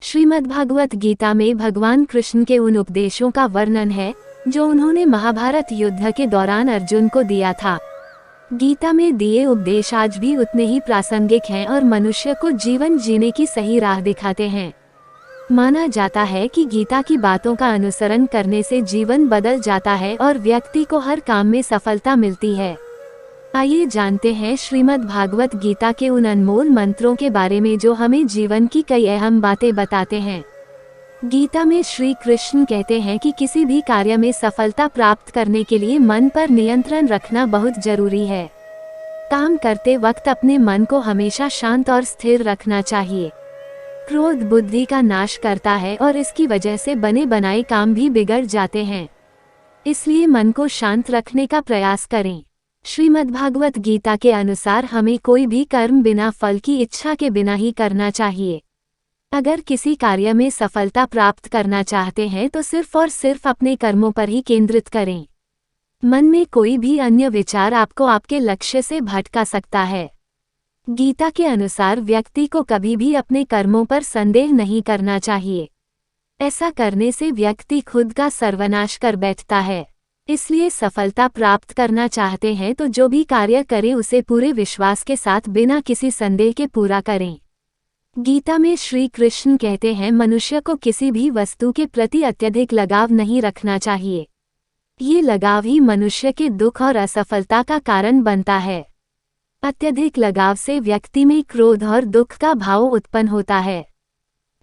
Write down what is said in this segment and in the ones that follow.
श्रीमद्भागवत गीता में भगवान कृष्ण के उन उपदेशों का वर्णन है जो उन्होंने महाभारत युद्ध के दौरान अर्जुन को दिया था। गीता में दिए उपदेश आज भी उतने ही प्रासंगिक हैं और मनुष्य को जीवन जीने की सही राह दिखाते हैं। माना जाता है कि गीता की बातों का अनुसरण करने से जीवन बदल जाता है और व्यक्ति को हर काम में सफलता मिलती है। आइए जानते हैं श्रीमद् भागवत गीता के उन अनमोल मंत्रों के बारे में जो हमें जीवन की कई अहम बातें बताते हैं। गीता में श्री कृष्ण कहते हैं कि किसी भी कार्य में सफलता प्राप्त करने के लिए मन पर नियंत्रण रखना बहुत जरूरी है। काम करते वक्त अपने मन को हमेशा शांत और स्थिर रखना चाहिए। क्रोध बुद्धि का नाश करता है और इसकी वजह से बने बनाए काम भी बिगड़ जाते हैं। इसलिए मन को शांत रखने का प्रयास करें। श्रीमद्भागवत गीता के अनुसार हमें कोई भी कर्म बिना फल की इच्छा के बिना ही करना चाहिए। अगर किसी कार्य में सफलता प्राप्त करना चाहते हैं तो सिर्फ और सिर्फ अपने कर्मों पर ही केंद्रित करें। मन में कोई भी अन्य विचार आपको आपके लक्ष्य से भटका सकता है। गीता के अनुसार व्यक्ति को कभी भी अपने कर्मों पर संदेह नहीं करना चाहिए। ऐसा करने से व्यक्ति खुद का सर्वनाश कर बैठता है। इसलिए सफलता प्राप्त करना चाहते हैं तो जो भी कार्य करें उसे पूरे विश्वास के साथ बिना किसी संदेह के पूरा करें। गीता में श्री कृष्ण कहते हैं मनुष्य को किसी भी वस्तु के प्रति अत्यधिक लगाव नहीं रखना चाहिए। ये लगाव ही मनुष्य के दुख और असफलता का कारण बनता है। अत्यधिक लगाव से व्यक्ति में क्रोध और दुख का भाव उत्पन्न होता है।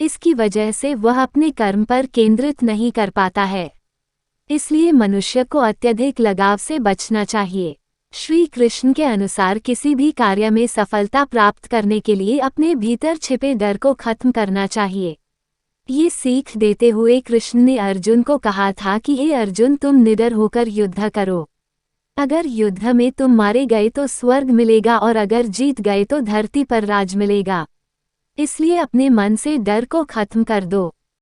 इसकी वजह से वह अपने कर्म पर केंद्रित नहीं कर पाता है। इसलिए मनुष्य को अत्यधिक लगाव से बचना चाहिए। श्री कृष्ण के अनुसार किसी भी कार्य में सफलता प्राप्त करने के लिए अपने भीतर छिपे डर को खत्म करना चाहिए। ये सीख देते हुए कृष्ण ने अर्जुन को कहा था कि हे अर्जुन, तुम निडर होकर युद्ध करो। अगर युद्ध में तुम मारे गए तो स्वर्ग मिलेगा और अगर जीत गए तो धरती पर राज मिलेगा। इसलिए अपने मन से डर को खत्म कर दो।